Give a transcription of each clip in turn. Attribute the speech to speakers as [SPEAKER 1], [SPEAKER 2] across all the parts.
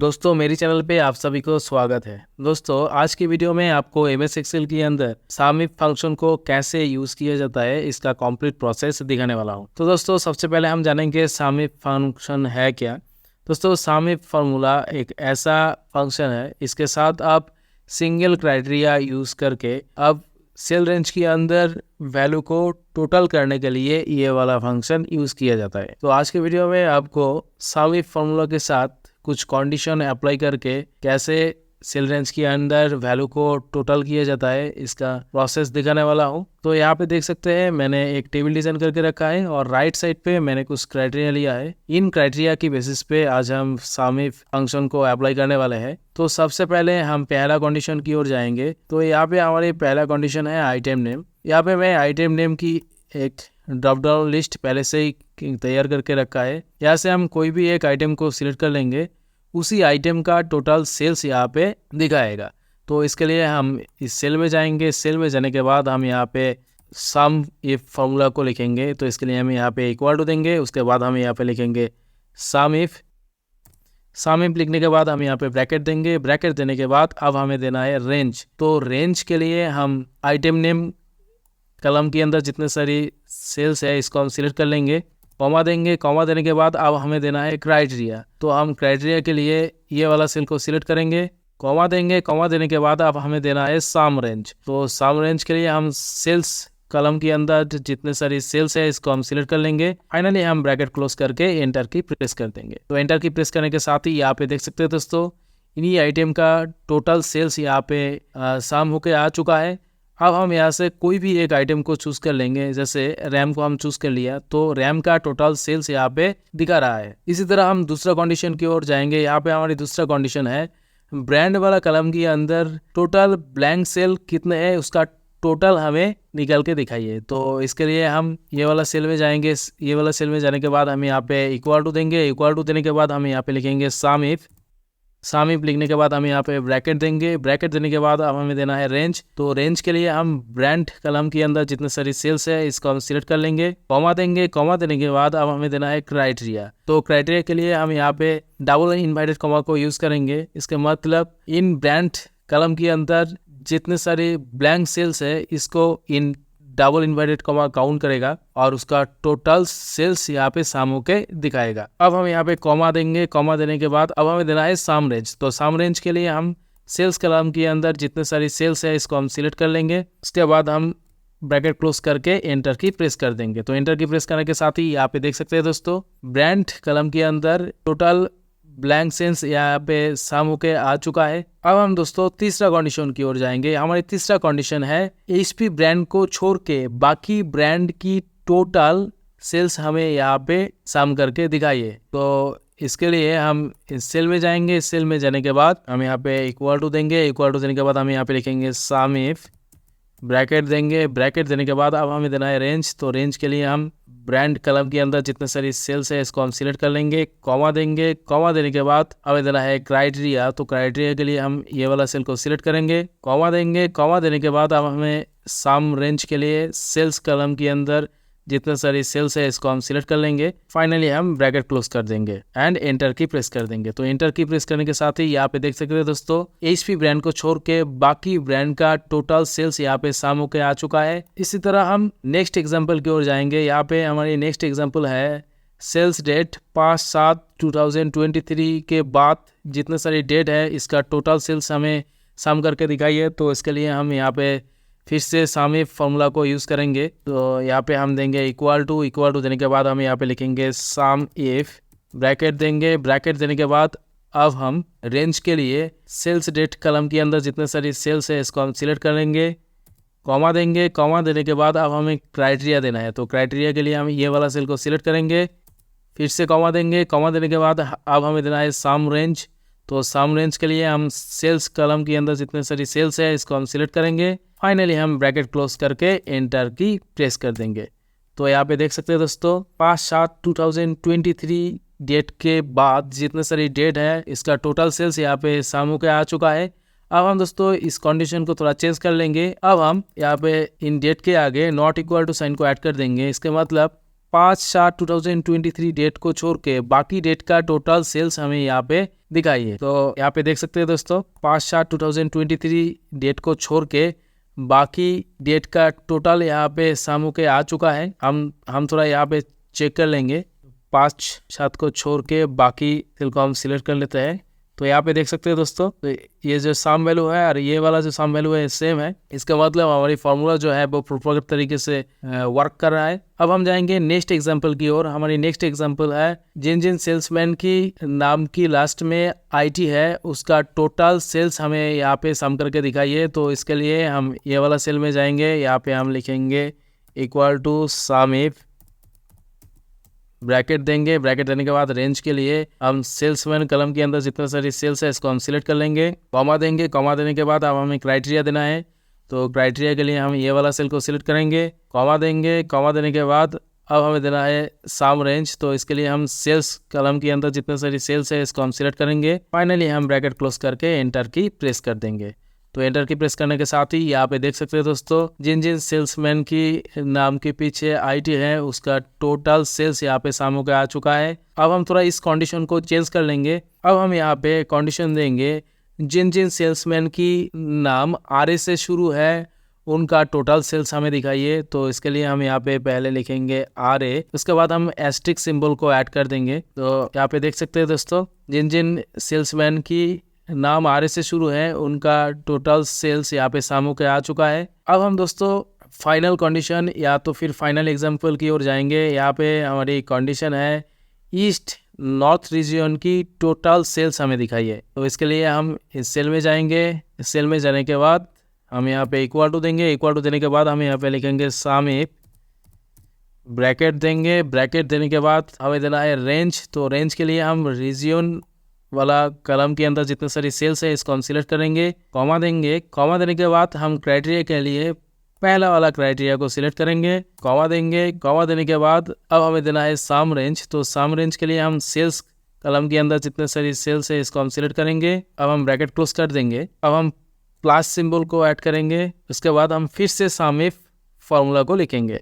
[SPEAKER 1] दोस्तों मेरी चैनल पे आप सभी को स्वागत है। दोस्तों आज की वीडियो में आपको एमएस एक्सेल के अंदर सम इफ फंक्शन को कैसे यूज़ किया जाता है इसका कंप्लीट प्रोसेस दिखाने वाला हूं। तो दोस्तों सबसे पहले हम जानेंगे सम इफ फंक्शन है क्या। दोस्तों सम इफ फार्मूला एक ऐसा फंक्शन है, इसके साथ आप सिंगल क्राइटेरिया यूज़ करके अब सेल रेंज के अंदर वैल्यू को टोटल करने के लिए ये वाला फंक्शन यूज़ किया जाता है। तो आज के वीडियो में आपको सम इफ फार्मूला के साथ कुछ कंडीशन अप्लाई करके कैसे सेल रेंज के अंदर वैल्यू को टोटल किया जाता है इसका प्रोसेस दिखाने वाला हूँ। तो यहाँ पे देख सकते हैं मैंने एक टेबल डिजाइन करके रखा है और राइट साइड पे मैंने कुछ क्राइटेरिया लिया है। इन क्राइटेरिया की बेसिस पे आज हम सम इफ फंक्शन को अप्लाई करने वाले हैं। तो सबसे पहले हम पहला कंडीशन की ओर जाएंगे। तो यहाँ पे हमारी पहला कंडीशन है आइटम नेम। यहाँ पे मैं आइटम नेम की एक ड्रॉप डाउन लिस्ट पहले से ही तैयार करके रखा है। यहाँ से हम कोई भी एक आइटम को सिलेक्ट कर लेंगे, उसी आइटम का टोटल सेल्स यहाँ पे दिखाएगा। तो इसके लिए हम इस सेल में जाएंगे। सेल में जाने के बाद हम यहाँ पे सम इफ फॉर्मूला को लिखेंगे। तो इसके लिए हम यहाँ पे इक्वल टू देंगे, उसके बाद हम यहाँ पे लिखेंगे सम इफ। सम इफ लिखने के बाद हम यहाँ पे ब्रैकेट देंगे। ब्रैकेट देने के बाद अब हमें देना है रेंज। तो रेंज के लिए हम आइटम नेम कलम के अंदर जितने सारी सेल्स है इसको हम सिलेक्ट कर लेंगे, कॉमा देंगे। कॉमा देने के बाद अब हमें देना है क्राइटेरिया। तो हम क्राइटेरिया के लिए ये वाला सेल को सिलेक्ट करेंगे, कॉमा देंगे। कॉमा देने के बाद अब हमें देना है सम रेंज। तो सम रेंज के लिए हम सेल्स कलम के अंदर जितने सारी सेल्स है इसको हम सिलेक्ट कर लेंगे। फाइनली हम ब्रैकेट क्लोज करके एंटर की प्रेस कर देंगे। तो एंटर की प्रेस करने के साथ ही यहाँ पे देख सकते हैं दोस्तों इन्हीं आइटम का टोटल सेल्स यहाँ पे सम होके आ चुका है। अब हम यहाँ से कोई भी एक आइटम को चूज कर लेंगे। जैसे रैम को हम चूज कर लिया तो रैम का टोटल सेल्स यहाँ पे दिखा रहा है। इसी तरह हम दूसरा कंडीशन की ओर जाएंगे। यहाँ पे हमारी दूसरा कंडीशन है ब्रांड वाला कलम के अंदर टोटल ब्लैंक सेल कितने हैं उसका टोटल हमें निकल के दिखाइए। तो इसके लिए हम ये वाला सेल में जाएंगे। ये वाला सेल में जाने के बाद हम यहाँ पे इक्वल टू देंगे। इक्वल टू देने के बाद हम यहाँ पे लिखेंगे सम इफ। सम इफ लिखने के बाद हम यहाँ पे ब्रैकेट देंगे। ब्रैकेट देने के बाद अब हमें देना है रेंज। तो रेंज के लिए हम ब्रांड कलम के अंदर जितने सारी सेल्स है इसको हम सिलेक्ट कर लेंगे, कॉमा देंगे। कॉमा देने के बाद अब हमें देना है क्राइटेरिया। तो क्राइटेरिया के लिए हम यहाँ पे डबल इनवर्टेड कॉमा को यूज करेंगे। इसके मतलब इन ब्रांड कलम के अंदर जितने सारे ब्लैंक सेल्स है इसको in double inverted comma count करेगा और उसका टोटल सेल्स यहाँ पे सम होके दिखाएगा। अब हम यहाँ पे कॉमा देंगे। कॉमा देने के बाद अब हमें देना है सम रेंज। तो सम रेंज के लिए हम सेल्स कलम के अंदर जितने सारी सेल्स है इसको हम सिलेक्ट कर लेंगे। उसके बाद हम ब्रैकेट क्लोज करके एंटर की प्रेस कर देंगे। तो एंटर की प्रेस करने के साथ ही यहाँ पे देख सकते हैं दोस्तों ब्रांड कलम के अंदर टोटल ब्लैंक सेल्स यहाँ पे सम होके आ चुका है। अब हम दोस्तों तीसरा कंडीशन की ओर जाएंगे। हमारी तीसरा कंडीशन है एचपी ब्रांड को छोड़ के बाकी ब्रांड की टोटल सेल्स हमें यहाँ पे सम करके दिखाइए। तो इसके लिए हम इस सेल में जाएंगे। इस सेल में जाने के बाद हम यहाँ पे इक्वल टू देंगे। इक्वल टू देने के बाद हम यहाँ पे लिखेंगे सम इफ, ब्रैकेट देंगे। ब्रैकेट देने के बाद अब हमें देना है रेंज। तो रेंज के लिए हम ब्रांड कलम के अंदर जितने सारी सेल्स है इसको हम सिलेक्ट कर लेंगे, कॉमा देंगे। कॉमा देने के बाद हमें देना है क्राइटेरिया। तो क्राइटेरिया के लिए हम ये वाला सेल को सिलेक्ट करेंगे, कॉमा देंगे। कॉमा देने के बाद अब हमें सम रेंज के लिए सेल्स कलम के अंदर जितने सारी सेल्स है इसको हम सिलेक्ट कर लेंगे। फाइनली हम ब्रैकेट क्लोज कर देंगे एंड एंटर की प्रेस कर देंगे। तो एंटर की प्रेस करने के साथ ही यहाँ पे देख सकते हैं दोस्तों एचपी ब्रांड को छोड़ के बाकी ब्रांड का टोटल सेल्स यहाँ पे सम होके आ चुका है। इसी तरह हम नेक्स्ट एग्जांपल की ओर जाएंगे। यहाँ पे हमारी नेक्स्ट एग्जांपल है सेल्स डेट 5/7/2023 के बाद जितने सारी डेट है इसका टोटल सेल्स हमें सम करके दिखाइए। तो इसके लिए हम यहाँ पे फिर से सम इफ फॉर्मूला को यूज़ करेंगे। तो यहाँ पे हम देंगे इक्वल टू देने के बाद हम यहाँ पे लिखेंगे सम इफ, ब्रैकेट देंगे। ब्रैकेट देने के बाद अब हम रेंज के लिए सेल्स डेट कलम के अंदर जितने सारी सेल्स है इसको हम सिलेक्ट करेंगे, कॉमा देंगे। कॉमा देने के बाद अब हमें क्राइटेरिया देना है। तो क्राइटेरिया के लिए हम ये वाला सेल को सिलेक्ट करेंगे, फिर से कॉमा देंगे। कॉमा देने के बाद अब हमें देना है सम रेंज। तो सम रेंज के लिए हम सेल्स कलम के अंदर जितने सारी सेल्स है इसको हम सिलेक्ट करेंगे। फाइनली हम ब्रैकेट क्लोज करके एंटर की प्रेस कर देंगे। तो यहाँ पे देख सकते हैं दोस्तों 5/7/2023 डेट के बाद जितने सारी डेट है इसका टोटल सेल्स यहाँ पे सम होके आ चुका है। अब हम दोस्तों इस कंडीशन को थोड़ा चेंज कर लेंगे। अब हम यहाँ पे इन डेट के आगे नॉट इक्वल टू साइन को ऐड कर देंगे। इसके मतलब 5/7/2023 डेट को छोड़ के बाकी डेट का टोटल सेल्स हमें यहाँ पे दिखाइए। तो यहाँ पे देख सकते हैं दोस्तों, 5/7/2023 डेट को छोड़ के बाकी डेट का टोटल यहाँ पे सामू के आ चुका है। हम थोड़ा यहाँ पे चेक कर लेंगे। 5/7 को छोड़ के बाकी सेल को हम सिलेक्ट कर लेते हैं। तो यहाँ पे देख सकते हैं दोस्तों, तो ये जो सम वैल्यू है और ये वाला जो सम वैल्यू है सेम है। इसका मतलब हमारी फार्मूला जो है वो प्रॉपर तरीके से वर्क कर रहा है। अब हम जाएंगे नेक्स्ट एग्जांपल की ओर। हमारी नेक्स्ट एग्जांपल है जिन जिन सेल्समैन की नाम की लास्ट में IT है उसका टोटल सेल्स हमें यहाँ पे सम करके दिखाइए। तो इसके लिए हम ये वाला सेल में जाएंगे, यहाँ पे हम लिखेंगे equal to sum if, bracket देंगे। ब्रैकेट देने के बाद रेंज के लिए हम सेल्समैन कलम के अंदर जितने सारी सेल्स है इसको हम सिलेक्ट कर लेंगे, कॉमा देंगे। कॉमा देने के बाद अब हमें क्राइटेरिया देना है। तो क्राइटेरिया के लिए हम ये वाला सेल को सिलेक्ट करेंगे, कॉमा देंगे। कॉमा देने के बाद अब हमें देना है सम रेंज। तो इसके लिए हम सेल्स कलम के अंदर जितने सारी सेल्स है इसको हम सिलेक्ट करेंगे। फाइनली हम ब्रैकेट क्लोज करके एंटर की प्रेस कर देंगे। तो एंटर की प्रेस करने के साथ ही यहाँ पे देख सकते हैं दोस्तों, जिन जिन सेल्समैन की नाम के पीछे IT है उसका टोटल सेल्स यहाँ पे सामू का आ चुका है। अब हम थोड़ा इस कंडीशन को चेंज कर लेंगे। अब हम यहाँ पे कंडीशन देंगे जिन जिन सेल्समैन की नाम RA से शुरू है उनका टोटल सेल्स हमें दिखाइए। तो इसके लिए हम यहाँ पे पहले लिखेंगे RA, उसके बाद हम एस्टिक सिंबल को ऐड कर देंगे। तो यहाँ पे देख सकते हैं दोस्तों, जिन जिन सेल्समैन की नाम RA से शुरू है उनका टोटल सेल्स यहाँ पे सामू के आ चुका है। अब हम दोस्तों फाइनल कंडीशन या तो फिर फाइनल एग्जांपल की ओर जाएंगे। यहाँ पे हमारी कंडीशन है ईस्ट नॉर्थ रीजन की टोटल सेल्स हमें दिखाइए। तो इसके लिए हम इस सेल में जाएंगे। इस सेल में जाने के बाद हम यहाँ पे इक्वल टू देंगे। इक्वल टू देने के बाद हम यहाँ पे लिखेंगे सम इफ, ब्रैकेट देंगे। ब्रैकेट देने के बाद हमें देना है रेंज। तो रेंज के लिए हम रीजन वाला कलम के अंदर जितने सारी सेल्स है इसको हम सिलेक्ट करेंगे, कॉमा देंगे। कॉमा देने के बाद हम क्राइटेरिया के लिए पहला वाला क्राइटेरिया को सिलेक्ट करेंगे, कॉमा देंगे। कॉमा देने के बाद अब हमें देना है सम रेंज। तो सम रेंज के लिए हम सेल्स कलम के अंदर जितने सारी सेल्स है इसको हम सिलेक्ट करेंगे। अब हम ब्रैकेट क्लोज कर देंगे। अब हम प्लस सिंबल को ऐड करेंगे। उसके बाद हम फिर से सम इफ फॉर्मूला को लिखेंगे,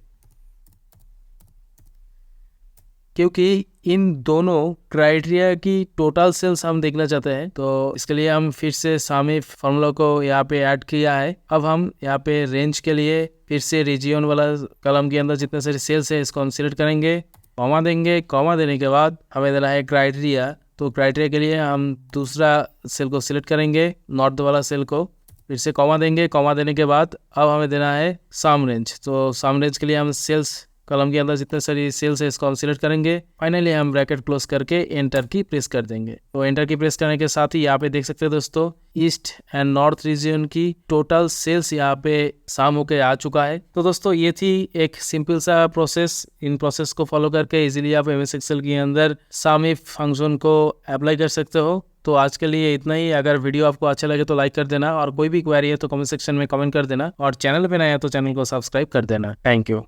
[SPEAKER 1] क्योंकि इन दोनों क्राइटेरिया की टोटल सेल्स हम देखना चाहते हैं। तो इसके लिए हम फिर से सम इफ फॉर्मूला को यहाँ पे ऐड किया है। अब हम यहाँ पे रेंज के लिए फिर से रीजियन वाला कलम के अंदर जितने सारे सेल्स है इसको हम सिलेक्ट करेंगे, कॉमा देंगे। कॉमा देने के बाद हमें देना है क्राइटेरिया। तो क्राइटेरिया के लिए हम दूसरा सेल को सिलेक्ट करेंगे, नॉर्थ वाला सेल को, फिर से कॉमा देंगे। कॉमा देने के बाद अब हमें देना है सम रेंज। तो सम रेंज के लिए हम सेल्स कलम के अंदर जितने सारी सेल्स है इसको हम सिलेक्ट करेंगे। फाइनली हम ब्रैकेट क्लोज करके एंटर की प्रेस कर देंगे। तो एंटर की प्रेस करने के साथ ही यहाँ पे देख सकते हैं दोस्तों, ईस्ट एंड नॉर्थ रीजन की टोटल सेल्स यहाँ पे शाम होके आ चुका है। तो दोस्तों ये थी एक सिंपल सा प्रोसेस। इन प्रोसेस को फॉलो करके इजीली आप MS एक्सेल के अंदर सम इफ फंक्शन को अप्लाई कर सकते हो। तो आज के लिए इतना ही। अगर वीडियो आपको अच्छा लगे तो लाइक कर देना, और कोई भी क्वेरी है तो कमेंट सेक्शन में कमेंट कर देना, और चैनल पे नया है तो चैनल को सब्सक्राइब कर देना। Thank you.